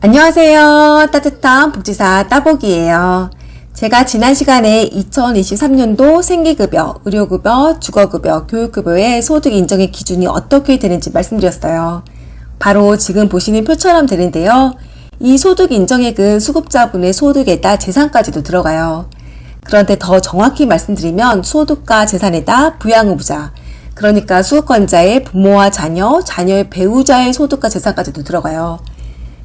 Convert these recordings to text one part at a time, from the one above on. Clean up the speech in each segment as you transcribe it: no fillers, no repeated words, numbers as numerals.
안녕하세요. 따뜻한 복지사 따복이에요. 제가 지난 시간에 2023년도 생계급여, 의료급여, 주거급여, 교육급여의 소득 인정의 기준이 어떻게 되는지 말씀드렸어요. 바로 지금 보시는 표처럼 되는데요. 이 소득 인정액은 수급자분의 소득에다 재산까지도 들어가요. 그런데 더 정확히 말씀드리면 소득과 재산에다 부양의무자, 그러니까 수급권자의 부모와 자녀, 자녀의 배우자의 소득과 재산까지도 들어가요.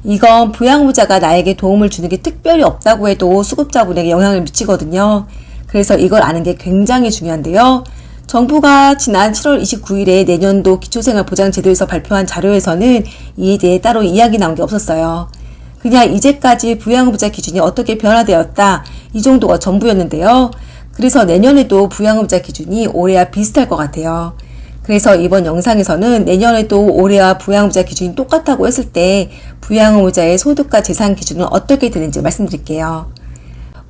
이건 부양의무자가 나에게 도움을 주는 게 특별히 없다고 해도 수급자분에게 영향을 미치거든요. 그래서 이걸 아는 게 굉장히 중요한데요. 정부가 지난 7월 29일에 내년도 기초생활보장제도에서 발표한 자료에서는 이에 대해 따로 이야기 나온 게 없었어요. 그냥 이제까지 부양의무자 기준이 어떻게 변화되었다, 이 정도가 전부였는데요. 그래서 내년에도 부양의무자 기준이 올해와 비슷할 것 같아요. 그래서 이번 영상에서는 내년에도 올해와 부양의무자 기준이 똑같다고 했을 때 부양의무자의 소득과 재산 기준은 어떻게 되는지 말씀드릴게요.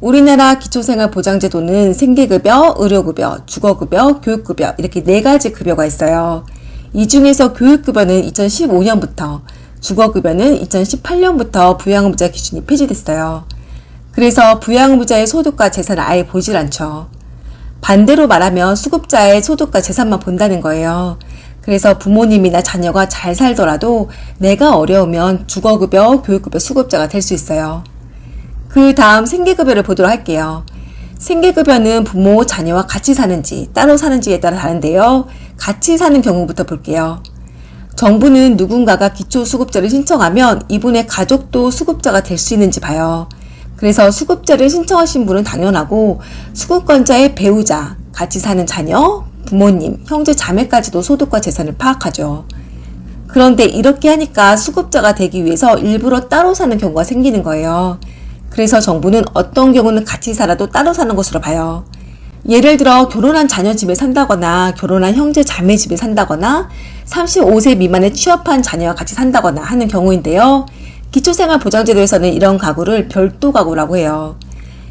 우리나라 기초생활보장제도는 생계급여, 의료급여, 주거급여, 교육급여 이렇게 4가지 급여가 있어요. 이 중에서 교육급여는 2015년부터, 주거급여는 2018년부터 부양의무자 기준이 폐지됐어요. 그래서 부양의무자의 소득과 재산을 아예 보질 않죠. 반대로 말하면 수급자의 소득과 재산만 본다는 거예요. 그래서 부모님이나 자녀가 잘 살더라도 내가 어려우면 주거급여, 교육급여 수급자가 될 수 있어요. 그 다음 생계급여를 보도록 할게요. 생계급여는 부모, 자녀와 같이 사는지 따로 사는지에 따라 다른데요. 같이 사는 경우부터 볼게요. 정부는 누군가가 기초수급자를 신청하면 이분의 가족도 수급자가 될 수 있는지 봐요. 그래서 수급자를 신청하신 분은 당연하고 수급권자의 배우자, 같이 사는 자녀, 부모님, 형제, 자매까지도 소득과 재산을 파악하죠. 그런데 이렇게 하니까 수급자가 되기 위해서 일부러 따로 사는 경우가 생기는 거예요. 그래서 정부는 어떤 경우는 같이 살아도 따로 사는 것으로 봐요. 예를 들어 결혼한 자녀 집에 산다거나 결혼한 형제, 자매 집에 산다거나 35세 미만에 취업한 자녀와 같이 산다거나 하는 경우인데요. 기초생활보장제도에서는 이런 가구를 별도 가구라고 해요.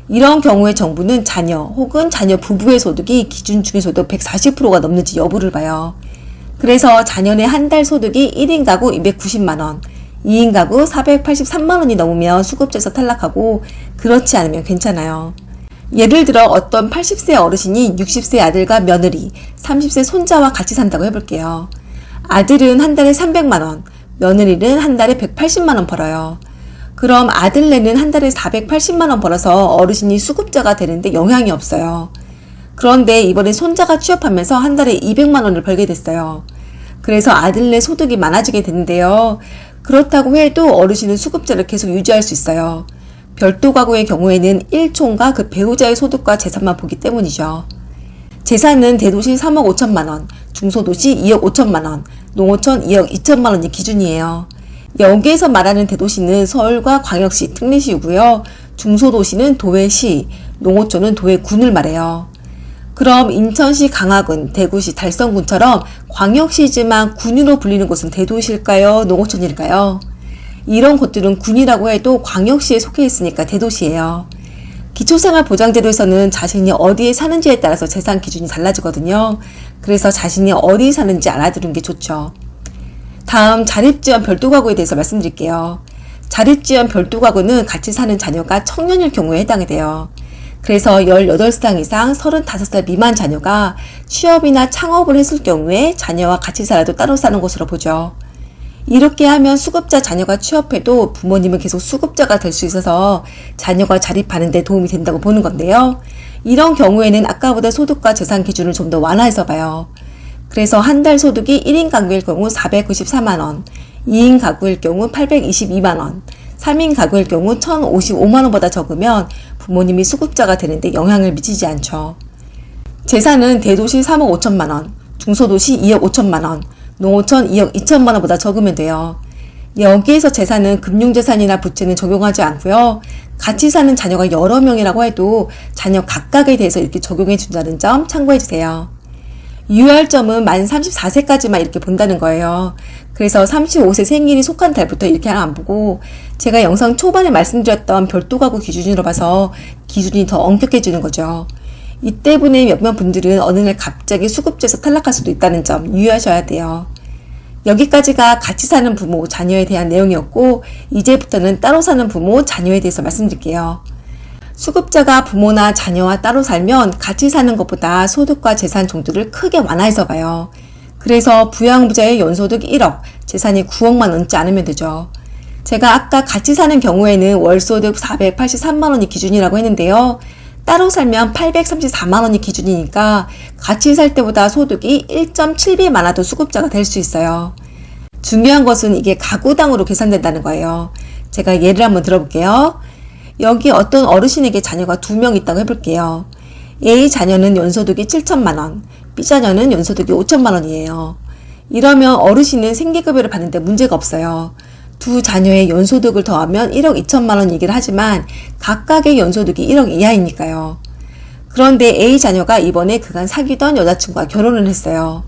이런 경우에 정부는 자녀 혹은 자녀 부부의 소득이 기준 중위소득 140%가 넘는지 여부를 봐요. 그래서 자녀의 한 달 소득이 1인 가구 290만원, 2인 가구 483만원이 넘으면 수급자에서 탈락하고 그렇지 않으면 괜찮아요. 예를 들어 어떤 80세 어르신이 60세 아들과 며느리, 30세 손자와 같이 산다고 해볼게요. 아들은 한 달에 300만원, 며느리는 한 달에 180만원 벌어요. 그럼 아들네는 한 달에 480만원 벌어서 어르신이 수급자가 되는데 영향이 없어요. 그런데 이번에 손자가 취업하면서 한 달에 200만원을 벌게 됐어요. 그래서 아들네 소득이 많아지게 되는데요. 그렇다고 해도 어르신은 수급자를 계속 유지할 수 있어요. 별도 가구의 경우에는 1총과 그 배우자의 소득과 재산만 보기 때문이죠. 재산은 대도시 3억 5천만원, 중소도시 2억 5천만원, 농어촌 2억 2천만원이 기준이에요. 여기에서 말하는 대도시는 서울과 광역시, 특례시이고요. 중소도시는 도외시, 농어촌은 도외군을 말해요. 그럼 인천시 강화군, 대구시 달성군처럼 광역시지만 군으로 불리는 곳은 대도시일까요? 농어촌일까요? 이런 곳들은 군이라고 해도 광역시에 속해 있으니까 대도시예요. 기초생활보장제도에서는 자신이 어디에 사는지에 따라서 재산 기준이 달라지거든요. 그래서 자신이 어디 사는지 알아두는 게 좋죠. 다음 자립지원 별도가구에 대해서 말씀드릴게요. 자립지원 별도가구는 같이 사는 자녀가 청년일 경우에 해당이 돼요. 그래서 18살 이상 35살 미만 자녀가 취업이나 창업을 했을 경우에 자녀와 같이 살아도 따로 사는 것으로 보죠. 이렇게 하면 수급자 자녀가 취업해도 부모님은 계속 수급자가 될 수 있어서 자녀가 자립하는 데 도움이 된다고 보는 건데요. 이런 경우에는 아까보다 소득과 재산 기준을 좀 더 완화해서 봐요. 그래서 한 달 소득이 1인 가구일 경우 494만원, 2인 가구일 경우 822만원, 3인 가구일 경우 1055만원보다 적으면 부모님이 수급자가 되는데 영향을 미치지 않죠. 재산은 대도시 3억 5천만원, 중소도시 2억 5천만원, 농어촌 2억 2천만원보다 적으면 돼요. 여기에서 재산은 금융재산이나 부채는 적용하지 않고요. 같이 사는 자녀가 여러 명이라고 해도 자녀 각각에 대해서 이렇게 적용해 준다는 점 참고해 주세요. 유의할 점은 만 34세까지만 이렇게 본다는 거예요. 그래서 35세 생일이 속한 달부터 이렇게 안 보고 제가 영상 초반에 말씀드렸던 별도 가구 기준으로 봐서 기준이 더 엄격해지는 거죠. 이 때문에 몇몇 분들은 어느 날 갑자기 수급제에서 탈락할 수도 있다는 점 유의하셔야 돼요. 여기까지가 같이 사는 부모, 자녀에 대한 내용이었고, 이제부터는 따로 사는 부모, 자녀에 대해서 말씀드릴게요. 수급자가 부모나 자녀와 따로 살면 같이 사는 것보다 소득과 재산 정도를 크게 완화해서 봐요. 그래서 부양부자의 연소득 1억, 재산이 9억만 넘지 않으면 되죠. 제가 아까 같이 사는 경우에는 월소득 483만원이 기준이라고 했는데요. 따로 살면 834만원이 기준이니까 같이 살 때보다 소득이 1.7배 많아도 수급자가 될 수 있어요. 중요한 것은 이게 가구당으로 계산된다는 거예요. 제가 예를 한번 들어볼게요. 여기 어떤 어르신에게 자녀가 2명 있다고 해볼게요. A 자녀는 연소득이 7천만원, B 자녀는 연소득이 5천만원이에요. 이러면 어르신은 생계급여를 받는데 문제가 없어요. 두 자녀의 연소득을 더하면 1억 2천만원이긴 하지만 각각의 연소득이 1억 이하이니까요. 그런데 A 자녀가 이번에 그간 사귀던 여자친구와 결혼을 했어요.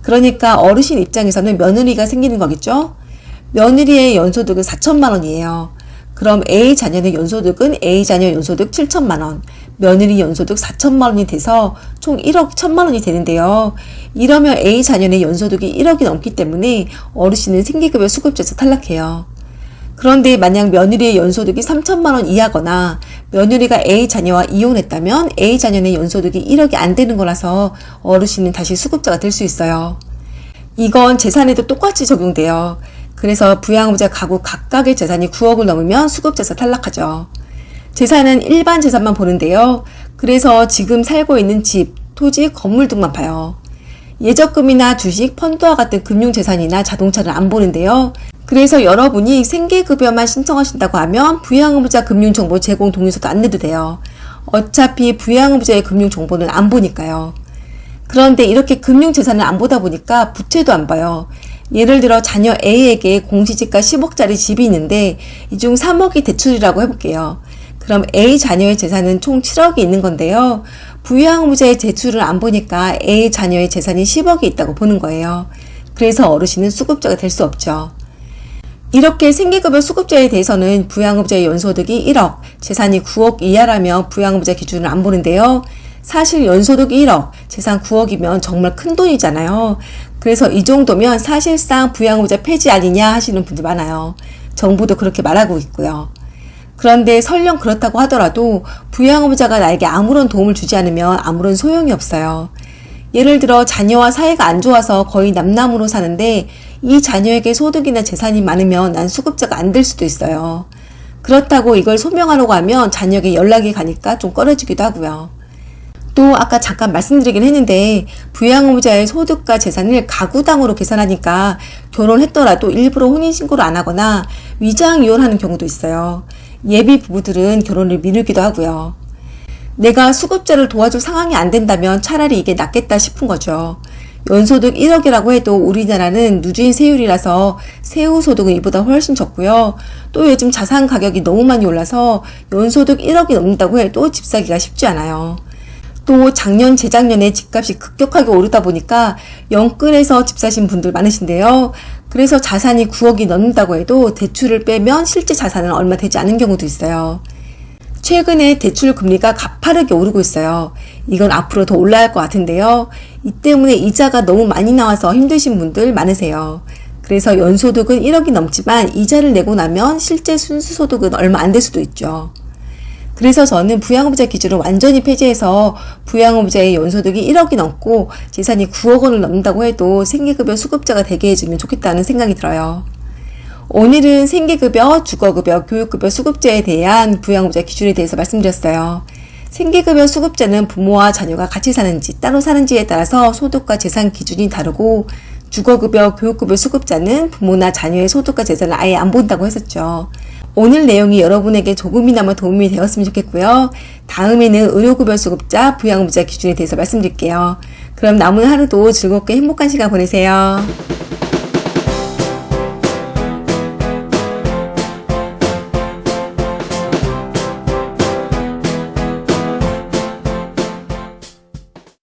그러니까 어르신 입장에서는 며느리가 생기는 거겠죠? 며느리의 연소득은 4천만원이에요. 그럼 A 자녀의 연소득은 A 자녀 연소득 7천만원, 며느리 연소득 4천만원이 돼서 총 1억 1천만원이 되는데요. 이러면 A 자녀의 연소득이 1억이 넘기 때문에 어르신은 생계급여 수급자에서 탈락해요. 그런데 만약 며느리의 연소득이 3천만원 이하거나 며느리가 A 자녀와 이혼했다면 A 자녀의 연소득이 1억이 안 되는 거라서 어르신은 다시 수급자가 될 수 있어요. 이건 재산에도 똑같이 적용돼요. 그래서 부양부자 가구 각각의 재산이 9억을 넘으면 수급자에서 탈락하죠. 재산은 일반 재산만 보는데요. 그래서 지금 살고 있는 집, 토지, 건물 등만 봐요. 예적금이나 주식, 펀드와 같은 금융재산이나 자동차를 안 보는데요. 그래서 여러분이 생계급여만 신청하신다고 하면 부양의무자 금융정보 제공 동의서도 안 내도 돼요. 어차피 부양의무자의 금융정보는 안 보니까요. 그런데 이렇게 금융재산을 안 보다 보니까 부채도 안 봐요. 예를 들어 자녀 A에게 공시지가 10억짜리 집이 있는데 이 중 3억이 대출이라고 해볼게요. 그럼 A 자녀의 재산은 총 7억이 있는 건데요. 부양의무자의 대출을 안 보니까 A 자녀의 재산이 10억이 있다고 보는 거예요. 그래서 어르신은 수급자가 될 수 없죠. 이렇게 생계급여 수급자에 대해서는 부양의무자의 연소득이 1억, 재산이 9억 이하라면 부양의무자 기준을 안 보는데요. 사실 연소득이 1억, 재산 9억이면 정말 큰 돈이잖아요. 그래서 이 정도면 사실상 부양의무자 폐지 아니냐 하시는 분들 많아요. 정부도 그렇게 말하고 있고요. 그런데 설령 그렇다고 하더라도 부양의무자가 나에게 아무런 도움을 주지 않으면 아무런 소용이 없어요. 예를 들어 자녀와 사이가 안 좋아서 거의 남남으로 사는데 이 자녀에게 소득이나 재산이 많으면 난 수급자가 안 될 수도 있어요. 그렇다고 이걸 소명하려고 하면 자녀에게 연락이 가니까 좀 꺼려지기도 하고요. 또 아까 잠깐 말씀드리긴 했는데 부양의무자의 소득과 재산을 가구당으로 계산하니까 결혼했더라도 일부러 혼인신고를 안 하거나 위장 이혼하는 경우도 있어요. 예비 부부들은 결혼을 미루기도 하고요. 내가 수급자를 도와줄 상황이 안 된다면 차라리 이게 낫겠다 싶은 거죠. 연소득 1억이라고 해도 우리나라는 누주인 세율이라서 세후소득은 이보다 훨씬 적고요. 또 요즘 자산 가격이 너무 많이 올라서 연소득 1억이 넘는다고 해도 집 사기가 쉽지 않아요. 또 작년, 재작년에 집값이 급격하게 오르다 보니까 영끌에서 집 사신 분들 많으신데요. 그래서 자산이 9억이 넘는다고 해도 대출을 빼면 실제 자산은 얼마 되지 않은 경우도 있어요. 최근에 대출 금리가 가파르게 오르고 있어요. 이건 앞으로 더 올라갈 것 같은데요. 이 때문에 이자가 너무 많이 나와서 힘드신 분들 많으세요. 그래서 연소득은 1억이 넘지만 이자를 내고 나면 실제 순수소득은 얼마 안 될 수도 있죠. 그래서 저는 부양의무자 기준을 완전히 폐지해서 부양의무자의 연소득이 1억이 넘고 재산이 9억 원을 넘는다고 해도 생계급여 수급자가 되게 해주면 좋겠다는 생각이 들어요. 오늘은 생계급여, 주거급여, 교육급여 수급자에 대한 부양의무자 기준에 대해서 말씀드렸어요. 생계급여 수급자는 부모와 자녀가 같이 사는지 따로 사는지에 따라서 소득과 재산 기준이 다르고 주거급여, 교육급여 수급자는 부모나 자녀의 소득과 재산을 아예 안 본다고 했었죠. 오늘 내용이 여러분에게 조금이나마 도움이 되었으면 좋겠고요. 다음에는 의료급여 수급자, 부양의무자 기준에 대해서 말씀드릴게요. 그럼 남은 하루도 즐겁게 행복한 시간 보내세요.